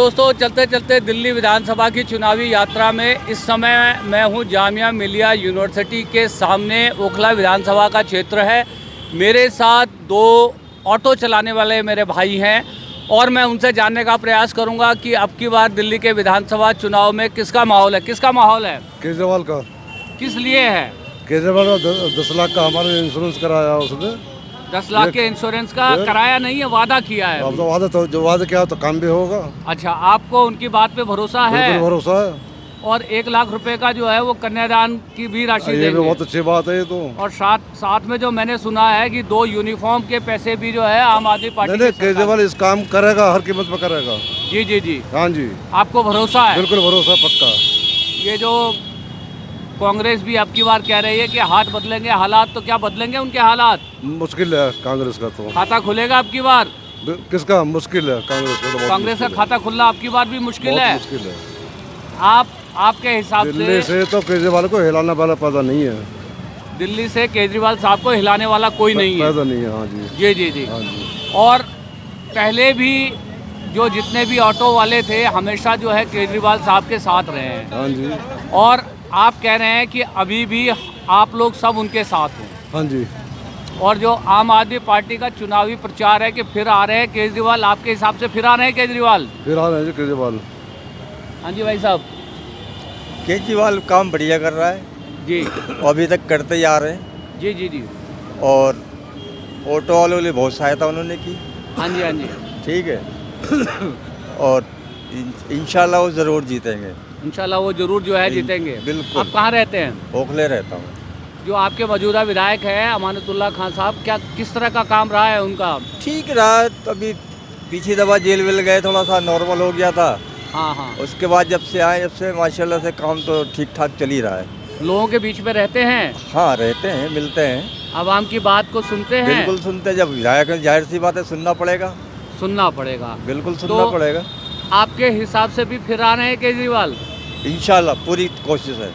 दोस्तों, चलते चलते दिल्ली विधानसभा की चुनावी यात्रा में इस समय मैं हूं जामिया मिलिया यूनिवर्सिटी के सामने। ओखला विधानसभा का क्षेत्र है। मेरे साथ दो ऑटो चलाने वाले मेरे भाई हैं और मैं उनसे जानने का प्रयास करूंगा कि अब की बार दिल्ली के विधानसभा चुनाव में किसका माहौल है। किसका माहौल है? केजरीवाल का। किस लिए है? केजरीवाल का 10 लाख का हमारे इंश्योरेंस कराया उसने। 10 लाख के इंश्योरेंस का कराया नहीं है, वादा किया है। अब तो वादा, तो जो वादा किया तो काम भी होगा। अच्छा, आपको उनकी बात पे भरोसा है? बिल्कुल भरोसा है। और 1 लाख रुपए का जो है वो कन्यादान की भी राशि ये देंगे। भी बहुत अच्छी बात है ये तो। और साथ में जो मैंने सुना है कि 2 यूनिफॉर्म के पैसे भी जो है आम आदमी पार्टी नहीं, केजरीवाल इस काम करेगा, हर कीमत पे करेगा। जी जी जी, हाँ जी, आपको भरोसा है? बिल्कुल भरोसा पक्का। ये जो कांग्रेस भी अब की बार कह रही है कि हाथ बदलेंगे हालात, तो क्या बदलेंगे उनके हालात? मुश्किल है कांग्रेस का तो। खाता खुलेगा अब की बार? किसका मुश्किल है? कांग्रेस का तो बहुत कांग्रेस का मुश्किल है। खाता खुलना अब की बार भी मुश्किल है। मुश्किल है। आपके हिसाब दिल्ली से तो केजरीवाल को हिलाना वाला पैदा नहीं है। दिल्ली से केजरीवाल साहब को हिलाने वाला कोई नहीं है। पैदा नहीं है। हाँ जी, जी जी जी। हाँ जी। और पहले भी जो जितने भी ऑटो वाले थे हमेशा जो है केजरीवाल साहब के साथ रहे हैं। हाँ जी, और आप कह रहे हैं कि अभी भी आप लोग सब उनके साथ हो। हाँ जी। और जो आम आदमी पार्टी का चुनावी प्रचार है कि फिर आ रहे हैं केजरीवाल, आपके हिसाब से फिर आ रहे हैं केजरीवाल? फिर आ रहे हैं जी केजरीवाल। हाँ जी भाई साहब। केजरीवाल काम बढ़िया कर रहा है जी अभी तक करते ही आ रहे हैं। जी जी जी। और ऑटो वालों के लिए बहुत सहायता उन्होंने की। हाँ जी हाँ जी। ठीक है। और इंशाल्लाह वो ज़रूर जीतेंगे। इंशाल्लाह वो जरूर जो है जीतेंगे। बिल्कुल। आप कहाँ रहते हैं? ओखले रहता हूँ। जो आपके मौजूदा विधायक हैं अमानतुल्लाह खान साहब, क्या किस तरह का काम रहा है उनका? ठीक रहा। अभी पीछे दफा जेल वेल गए, थोड़ा सा नॉर्मल हो गया था। हाँ हाँ। उसके बाद जब से माशाल्लाह से काम तो ठीक ठाक चल ही रहा है। लोगों के बीच में रहते हैं? हाँ, रहते हैं, मिलते हैं। आवाम की बात को सुनते हैं? बिल्कुल सुनते हैं। जब विधायक हैं, जाहिर सी बात है सुनना पड़ेगा। सुनना पड़ेगा। बिल्कुल सुनना पड़ेगा। आपके हिसाब से भी फिर आ रहे हैं केजरीवाल? इंशाल्लाह पूरी कोशिश है।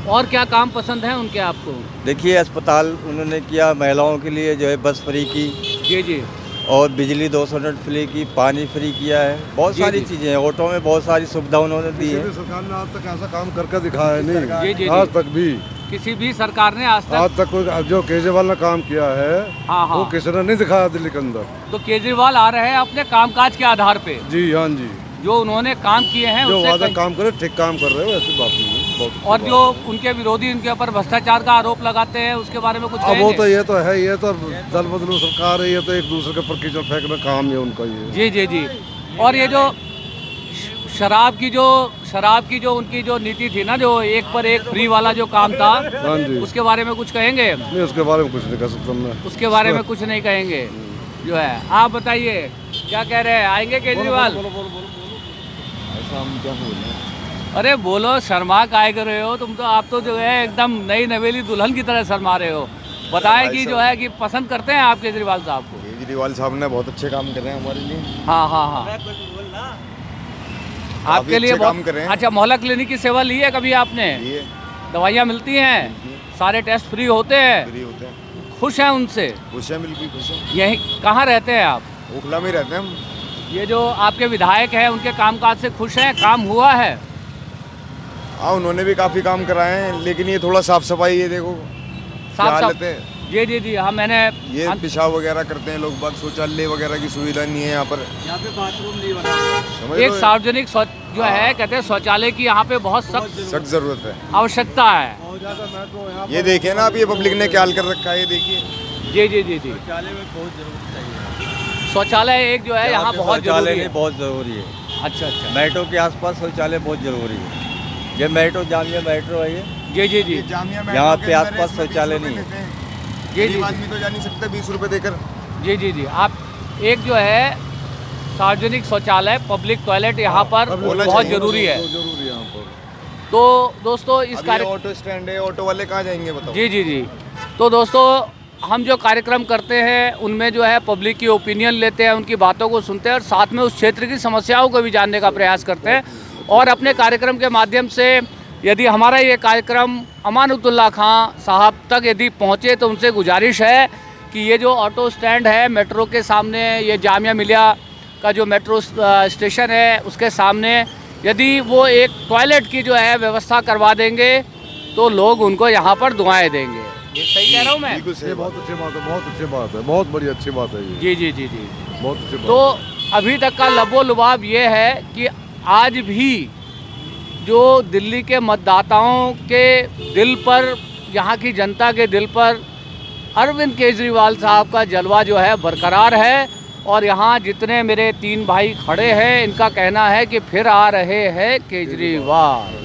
और क्या काम पसंद है उनके आपको? देखिए, अस्पताल उन्होंने किया, महिलाओं के लिए जो है बस फ्री की। जी जी। और बिजली 200 यूनिट फ्री की, पानी फ्री किया है। बहुत जी, सारी जी। चीज़ें हैं। ऑटो में बहुत सारी सुविधा उन्होंने दी है। सरकार ने आज तक ऐसा काम करके दिखाया जी, जी, नहीं। जी। आज तक भी, किसी भी सरकार ने आज तक कोई जो केजरीवाल ने काम किया है हाँ हाँ। वो किसी ने नहीं दिखाया दिल्ली के अंदर। तो केजरीवाल आ रहे हैं अपने कामकाज के आधार पे, जी हाँ जी। जो उन्होंने काम किए हैं जो उससे वादा काम करे ठीक काम कर रहे हो, ऐसी बात नहीं है। बहुत अच्छी और बात जो है। उनके विरोधी उनके ऊपर भ्रष्टाचार का आरोप लगाते हैं उसके बारे में कुछ अब वो कहेंगे? तो ये तो है, ये तो दल बदलू सरकार है, ये तो एक दूसरे के ऊपर कीचड़ फेंकना काम है उनका ये। जी जी जी। और ये जो शराब की जो उनकी जो नीति थी ना, जो 1 पर 1 फ्री वाला जो काम था, हाँ जी। उसके बारे में कुछ कहेंगे? नहीं, उसके बारे में कुछ नहीं कह सकता मैं। उसके बारे में कुछ नहीं कहेंगे जो है। आप बताइए क्या कह रहे हैं, आएंगे केजरीवाल? ऐसा हम क्या बोलें? अरे बोलो, शर्मा काहे कर रहे हो तुम? तो आप तो जो है एकदम नई नवेली दुल्हन की तरह शर्मा रहे हो। बताएं कि जो है कि पसंद करते हैं आप केजरीवाल साहब को? केजरीवाल साहब ने बहुत अच्छे काम कर रहे हैं हमारे लिए। हाँ हाँ हाँ। आपके लिए अच्छे काम कर रहे हैं। अच्छा, मोहल्ला क्लिनिक की सेवा ली है कभी आपने? ये दवाइयाँ मिलती हैं, सारे टेस्ट फ्री होते हैं, फ्री होते हैं। खुश हैं उनसे? खुश हैं, बिल्कुल खुश हैं। यही कहाँ रहते हैं आप? ओखला में रहते हैं हम। ये जो आपके विधायक हैं उनके कामकाज से खुश हैं? काम हुआ है? हाँ, उन्होंने भी काफ़ी काम कराए हैं, लेकिन ये थोड़ा साफ सफाई, ये देखो क्या साफ हालत है। जी जी जी। हाँ, मैंने ये पेशाब वगैरह करते हैं लोग बाग, शौचालय वगैरह की सुविधा नहीं है यहाँ पर। यहाँ पे बाथरूम नहीं बना। समझ एक लो, सार्वजनिक जो है कहते हैं शौचालय की यहाँ पे बहुत सख्त सख्त जरूरत है। आवश्यकता है। ये देखिए ना, अब ये पब्लिक ने क्या हाल कर रखा है, ये देखिए। जी जी जी जी। शौचालय एक जो है यहाँ बहुत जरूरी शौचालय है। बहुत ज़रूरी है। अच्छा अच्छा। मेट्रो के आसपास शौचालय बहुत ज़रूरी है। ये मेट्रो, जामिया मेट्रो है ये। जी जी जी। यहाँ पे आसपास शौचालय नहीं है। जी जी आदमी तो जा नहीं सकता 20 रुपए देकर। जी जी जी। आप एक जो है सार्वजनिक शौचालय, पब्लिक टॉयलेट यहाँ पर बहुत जरूरी है। जरूरी है यहाँ पर। तो दोस्तों इस अब ये कार्य ऑटो स्टैंड है, ऑटो वाले कहाँ जाएंगे बताओ? जी जी जी। तो दोस्तों हम जो कार्यक्रम करते हैं उनमें जो है पब्लिक की ओपिनियन लेते हैं, उनकी बातों को सुनते हैं और साथ में उस क्षेत्र की समस्याओं को भी जानने का प्रयास करते हैं। और अपने कार्यक्रम के माध्यम से यदि हमारा ये कार्यक्रम अमानतुल्लाह खान साहब तक यदि पहुँचे तो उनसे गुजारिश है कि ये जो ऑटो स्टैंड है मेट्रो के सामने, ये जामिया मिलिया का जो मेट्रो स्टेशन है उसके सामने यदि वो एक टॉयलेट की जो है व्यवस्था करवा देंगे तो लोग उनको यहाँ पर दुआएं देंगे। ये सही कह रहा हूँ मैं? बिल्कुल ये सही बहुत अच्छी बात है, बहुत अच्छी बात है, बहुत बड़ी अच्छी बात है ये, जी जी जी जी। बहुत अच्छी बात तो अभी तक का लबो लुबाब ये है कि आज भी जो दिल्ली के मतदाताओं के दिल पर, यहाँ की जनता के दिल पर अरविंद केजरीवाल साहब का जलवा जो है बरकरार है। और यहाँ जितने मेरे 3 भाई खड़े हैं इनका कहना है कि फिर आ रहे हैं केजरीवाल।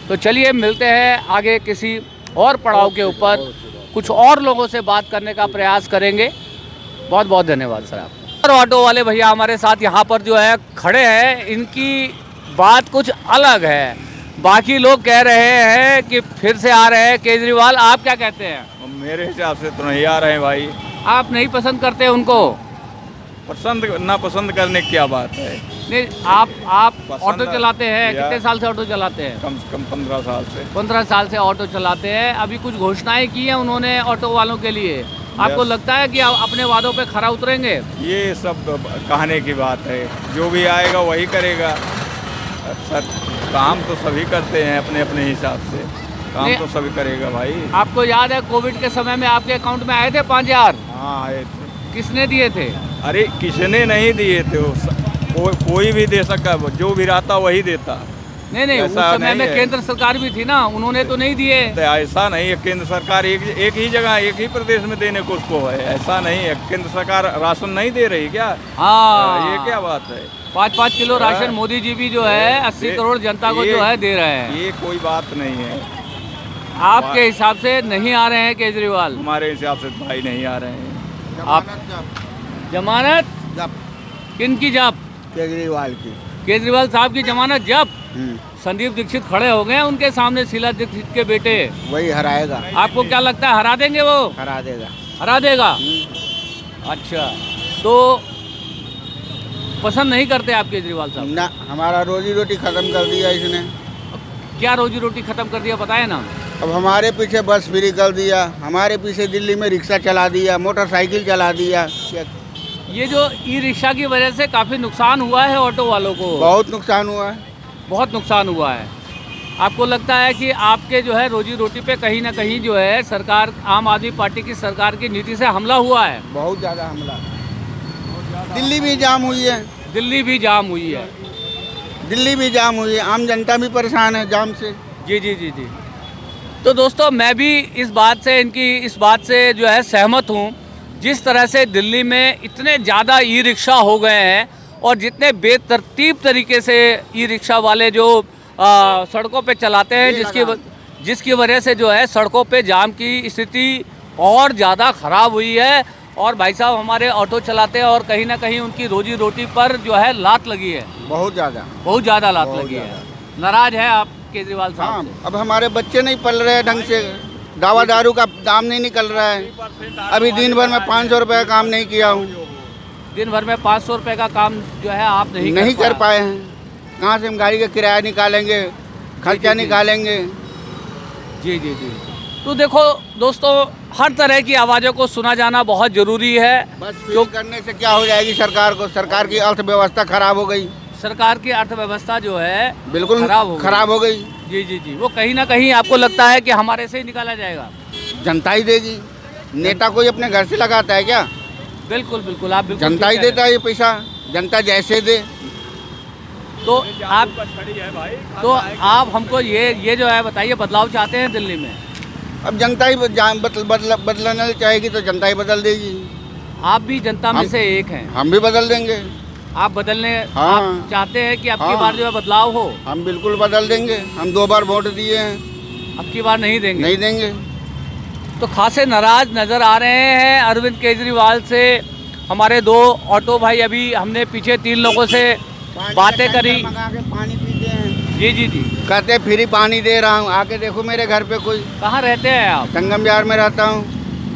तो चलिए मिलते हैं आगे किसी और पड़ाव के ऊपर, कुछ और लोगों से बात करने का प्रयास करेंगे। बहुत बहुत धन्यवाद सर आपका। और ऑटो वाले भैया हमारे साथ यहाँ पर जो है खड़े हैं, इनकी बात कुछ अलग है। बाकी लोग कह रहे हैं कि फिर से आ रहे हैं केजरीवाल, आप क्या कहते हैं? मेरे हिसाब से तो नहीं आ रहे हैं भाई। आप नहीं पसंद करते उनको? पसंद ना पसंद करने की क्या बात है। नहीं, आप पसंद ऑटो चलाते हैं? या- कितने साल से ऑटो चलाते हैं? कम से कम 15 साल से। 15 साल से ऑटो चलाते हैं। अभी कुछ घोषणाएं की हैं उन्होंने ऑटो वालों के लिए, आपको लगता है कि आप अपने वादों पे खरा उतरेंगे? ये सब कहने की बात है, जो भी आएगा वही करेगा। सर काम तो सभी करते हैं अपने अपने हिसाब से, काम नहीं। तो सभी करेगा भाई। आपको याद है कोविड के समय में आपके अकाउंट में आए थे 5000? हाँ आए थे। किसने दिए थे? अरे किसने नहीं दिए थे, कोई भी दे सका, जो भी रहता वही देता। नहीं उस ऐसा समय नहीं में है। केंद्र सरकार भी थी ना, उन्होंने तो नहीं दिए। तो ऐसा नहीं है, केंद्र सरकार एक ही जगह एक ही प्रदेश में देने को उसको है, ऐसा नहीं है। केंद्र सरकार राशन नहीं दे रही क्या? हाँ, ये क्या बात है? 5-5 किलो राशन मोदी जी भी जो है 80 करोड़ जनता को जो है दे रहे हैं। ये कोई बात नहीं है। आपके हिसाब से नहीं आ रहे हैं केजरीवाल? हमारे हिसाब से भाई नहीं आ रहे हैं। आप जमानत किन की जब? केजरीवाल की। केजरीवाल साहब की जमानत जब? संदीप दीक्षित खड़े हो गए उनके सामने, शीला दीक्षित के बेटे। वही हराएगा, आपको क्या लगता है हरा देंगे वो? हरा देगा। हरा देगा? अच्छा, तो पसंद नहीं करते आप केजरीवाल साहब? ना, हमारा रोजी रोटी खत्म कर दिया इसने। क्या रोजी रोटी खत्म कर दिया बताए ना? अब हमारे पीछे बस फ्री कर दिया, हमारे पीछे दिल्ली में रिक्शा चला दिया, मोटरसाइकिल चला दिया। ये जो ई रिक्शा की वजह से काफ़ी नुकसान हुआ है ऑटो वालों को, बहुत नुकसान हुआ है। बहुत नुकसान हुआ है। आपको लगता है कि आपके जो है रोजी रोटी पे कहीं ना कहीं जो है सरकार, आम आदमी पार्टी की सरकार की नीति से हमला हुआ है? बहुत ज़्यादा हमला। दिल्ली भी जाम हुई है, दिल्ली भी जाम हुई है। दिल्ली भी जाम हुई है, आम जनता भी परेशान है जाम से। जी जी जी जी। तो दोस्तों मैं भी इस बात से, इनकी इस बात से जो है सहमत हूँ। जिस तरह से दिल्ली में इतने ज़्यादा ई रिक्शा हो गए हैं और जितने बेतरतीब तरीके से ई रिक्शा वाले जो सड़कों पे चलाते हैं, जिसकी वजह से जो है सड़कों पे जाम की स्थिति और ज़्यादा ख़राब हुई है। और भाई साहब हमारे ऑटो चलाते हैं और कहीं ना कहीं उनकी रोजी रोटी पर जो है लात लगी है, बहुत ज़्यादा, बहुत ज़्यादा लात बहुत लगी है। ज़्यादा। नाराज है आप केजरीवाल हाँ, साहब से? अब हमारे बच्चे नहीं पल रहे हैं ढंग से, दवा दारू का दाम नहीं निकल रहा है। अभी दिन भर में 500 रुपये का काम नहीं किया हूँ। दिन भर में 500 रुपये का काम जो है आप नहीं कर पाए हैं। कहाँ से हम गाड़ी का किराया निकालेंगे, खर्चा निकालेंगे? जी जी जी। तो देखो दोस्तों, हर तरह की आवाज़ों को सुना जाना बहुत ज़रूरी है। बस फ्री करने से क्या हो जाएगी सरकार को? सरकार की अर्थव्यवस्था खराब हो गई, सरकार की अर्थव्यवस्था जो है बिल्कुल खराब हो गई। जी जी जी। वो कहीं ना कहीं आपको लगता है कि हमारे से ही निकाला जाएगा? जनता ही देगी, नेता कोई अपने घर से लगाता है क्या? बिल्कुल बिल्कुल, आप बिल्कुल जनता ही ठीक कह देता है ये पैसा, जनता जैसे दे। तो आप हमको ये जो है बताइए, बदलाव चाहते हैं दिल्ली में? अब जनता ही बदलना चाहेगी तो जनता ही बदल देगी। आप भी जनता में से एक हैं, हम भी बदल देंगे। आप बदलने हाँ। आप चाहते हैं कि अब की हाँ। बार जो है बदलाव हो? हम बिल्कुल बदल देंगे। हम 2 बार वोट दिए हैं, अब की बार नहीं देंगे? नहीं देंगे। तो खासे नाराज नज़र आ रहे हैं अरविंद केजरीवाल से हमारे 2 ऑटो भाई। अभी हमने पीछे 3 लोगों से बातें करी। मंगा के पानी पीते हैं, जी जी जी। कहते फ्री पानी दे रहा हूँ, आके देखो मेरे घर पे कोई। कहाँ रहते हैं आप? संगम बिहार में रहता हूँ।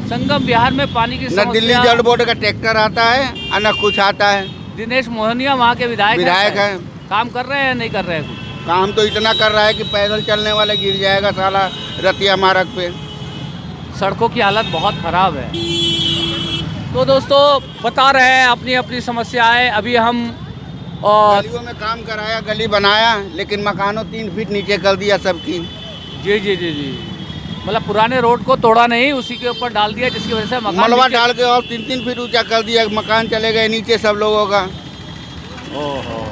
संगम बिहार में पानी की न दिल्ली समस्या। जल बोर्ड का ट्रैक्टर आता है और न कुछ आता है। दिनेश मोहनिया वहाँ के विधायक है। काम कर रहे हैं नहीं कर रहे हैं कुछ? काम तो इतना कर रहा है कि पैदल चलने वाला गिर जाएगा साला रतिया मार्ग पे। सड़कों की हालत बहुत ख़राब है। तो दोस्तों बता रहे हैं अपनी अपनी समस्याएं। अभी हम गलियों में काम कराया, गली बनाया, लेकिन मकानों 3 फीट नीचे कर दिया सबकी। जी जी जी जी, मतलब पुराने रोड को तोड़ा नहीं, उसी के ऊपर डाल दिया, जिसकी वजह से मकान मलबा नीचे- डाल के और 3-3 फीट ऊंचा कर दिया, मकान चले गए नीचे सब लोगों का। ओहो।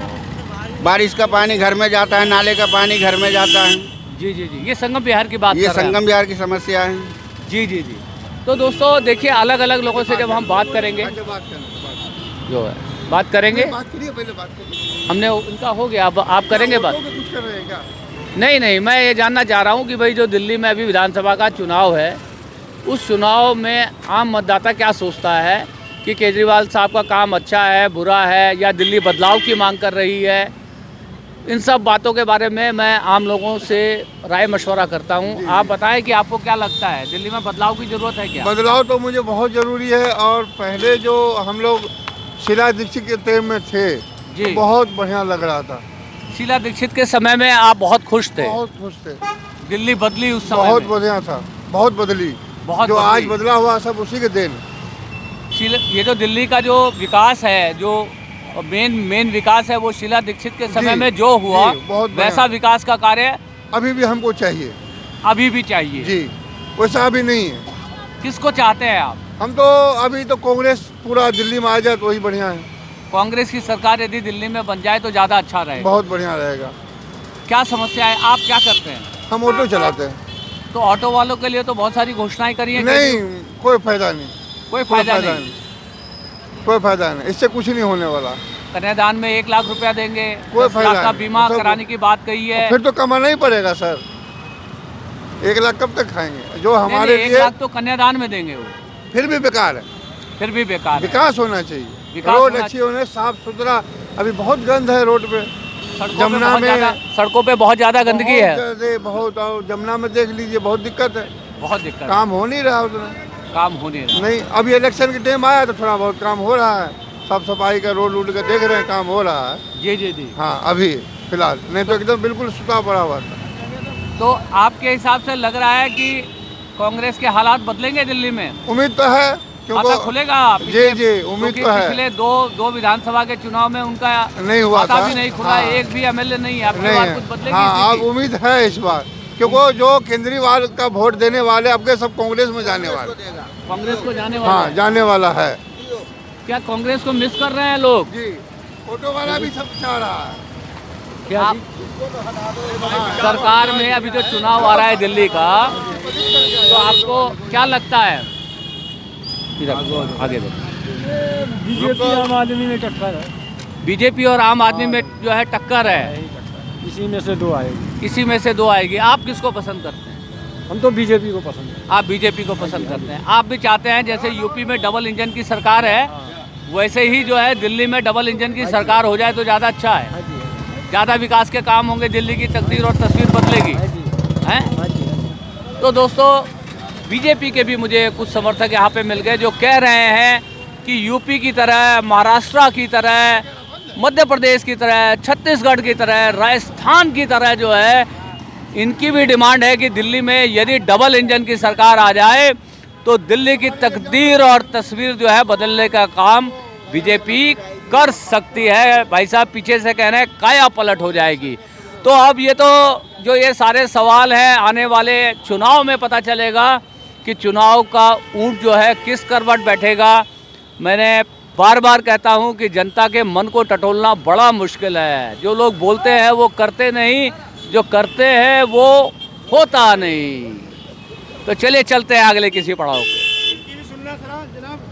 बारिश का पानी घर में जाता है, नाले का पानी घर में जाता है। जी जी जी, ये संगम बिहार की बात ये कर रहे हैं संगम बिहार की समस्या है। आप। जी जी जी। तो दोस्तों देखिए, अलग अलग लोगों से जब हम बात करेंगे, जो है बात करेंगे, बात करिए, पहले बात करिए। हमने उनका हो गया, अब आप करेंगे बात? कुछ कर रहे हैं क्या? नहीं नहीं, मैं ये जानना चाह रहा हूँ कि भाई जो दिल्ली में अभी विधानसभा का चुनाव है, उस चुनाव में आम मतदाता क्या सोचता है कि केजरीवाल साहब का काम अच्छा है, बुरा है, या दिल्ली बदलाव की मांग कर रही है? इन सब बातों के बारे में मैं आम लोगों से राय मशवरा करता हूँ। आप बताएं कि आपको क्या लगता है, दिल्ली में बदलाव की ज़रूरत है क्या? बदलाव तो मुझे बहुत ज़रूरी है। और पहले जो हम लोग शीला दीक्षित के टाइम में थे, जी। तो बहुत बढ़िया लग रहा था। शीला दीक्षित के समय में आप बहुत खुश थे? बहुत खुश थे। दिल्ली बदली उस समय बहुत में? बढ़िया था, बहुत बदली। बहुत जो बदली। आज बदला हुआ सब उसी के देन। ये जो दिल्ली का जो विकास है, जो मेन विकास है, वो शीला दीक्षित के समय जी, में जो हुआ, जी, बहुत बढ़िया। वैसा विकास का कार्य अभी भी हमको चाहिए। अभी भी चाहिए। जी, वैसा अभी नहीं है। किसको चाहते हैं आप? हम तो अभी तो कांग्रेस पूरा दिल्ली में आ जाए तो वही बढ़िया है। कांग्रेस की सरकार यदि दिल्ली में बन जाए तो ज़्यादा अच्छा रहेगा। बहुत बढ़िया रहेगा। क्या समस्या है, आप क्या करते हैं? हम ऑटो चलाते हैं। तो ऑटो वालों के लिए तो बहुत सारी घोषणाएं करी हैं। नहीं, कोई फायदा नहीं। कोई फायदा नहीं। कोई फायदा नहीं, इससे कुछ नहीं होने वाला। कन्यादान में 1 लाख रुपया देंगे, कोई 10 फायदा लाख का नहीं। बीमा सब- कराने की बात कही है। फिर तो कमाना ही पड़ेगा सर। 1 लाख कब तक खाएंगे? जो नहीं, हमारे 1 लिए लाख तो कन्यादान में देंगे वो, फिर भी बेकार है। फिर भी बेकार है। विकास होना चाहिए, विकास रोड होना अच्छी होने, साफ सुथरा। अभी बहुत गंद है रोड पे। जमुना सड़कों पे बहुत ज़्यादा गंदगी है। बहुत। और जमुना में देख लीजिए, बहुत दिक्कत है। बहुत दिक्कत है। काम हो नहीं रहा उतना। काम हो नहीं रहा। नहीं, अभी इलेक्शन के टाइम आया तो थोड़ा बहुत काम हो रहा है। साफ सफाई का रोड वोड का देख रहे हैं, काम हो रहा है। जी जी जी। हाँ, अभी फिलहाल, नहीं तो एकदम बिल्कुल सुता पड़ा हुआ था। तो आपके हिसाब से लग रहा है कि कांग्रेस के हालात बदलेंगे दिल्ली में? उम्मीद तो है, खाता क्योंकि खुलेगा? जी जी, उम्मीद क्योंकि तो है। पिछले दो विधानसभा के चुनाव में उनका नहीं हुआ खाता था। भी नहीं खुला, हाँ। एक भी एमएलए नहीं है। अब नहीं बार है। कुछ बदलेगी हाँ, अब स्थिति? उम्मीद है इस बार, क्योंकि जो केजरीवाल का वोट देने वाले अब के सब कांग्रेस में जाने वाले। कांग्रेस को जाने वाला हाँ, है। जाने वाला है। क्या कांग्रेस को मिस कर रहे हैं लोग? जी, ऑटो वाला भी सब चाह रहा है। क्या सरकार में अभी जो चुनाव आ रहा है दिल्ली का, तो आपको क्या लगता है? इधर आगे देखो। बीजेपी आम आदमी में टक्कर है। बीजेपी और आम आदमी में जो है टक्कर है, इसी में से 2 आएगी। इसी में से 2 आएगी। आप किसको पसंद करते हैं? हम तो बीजेपी को पसंद है। आप बीजेपी को पसंद करते हैं। आप भी चाहते हैं जैसे यूपी में डबल इंजन की सरकार है, वैसे ही जो है दिल्ली में डबल इंजन की सरकार हो जाए तो ज़्यादा अच्छा है। हाँ जी, ज़्यादा विकास के काम होंगे, दिल्ली की तकदीर और तस्वीर बदलेगी, हाँ जी, हैं? हाँ जी। तो दोस्तों, बीजेपी के भी मुझे कुछ समर्थक यहाँ पे मिल गए जो कह रहे हैं कि यूपी की तरह, महाराष्ट्र की तरह, मध्य प्रदेश की तरह, छत्तीसगढ़ की तरह, राजस्थान की तरह जो है, इनकी भी डिमांड है कि दिल्ली में यदि डबल इंजन की सरकार आ जाए तो दिल्ली की तकदीर और तस्वीर जो है बदलने का काम बीजेपी कर सकती है। भाई साहब पीछे से कह रहे हैं काया पलट हो जाएगी। तो अब ये तो जो ये सारे सवाल हैं, आने वाले चुनाव में पता चलेगा कि चुनाव का ऊंट जो है किस करवट बैठेगा। मैंने बार बार कहता हूं कि जनता के मन को टटोलना बड़ा मुश्किल है। जो लोग बोलते हैं वो करते नहीं, जो करते हैं वो होता नहीं। तो चलिए चलते हैं अगले किसी पड़ाव पे।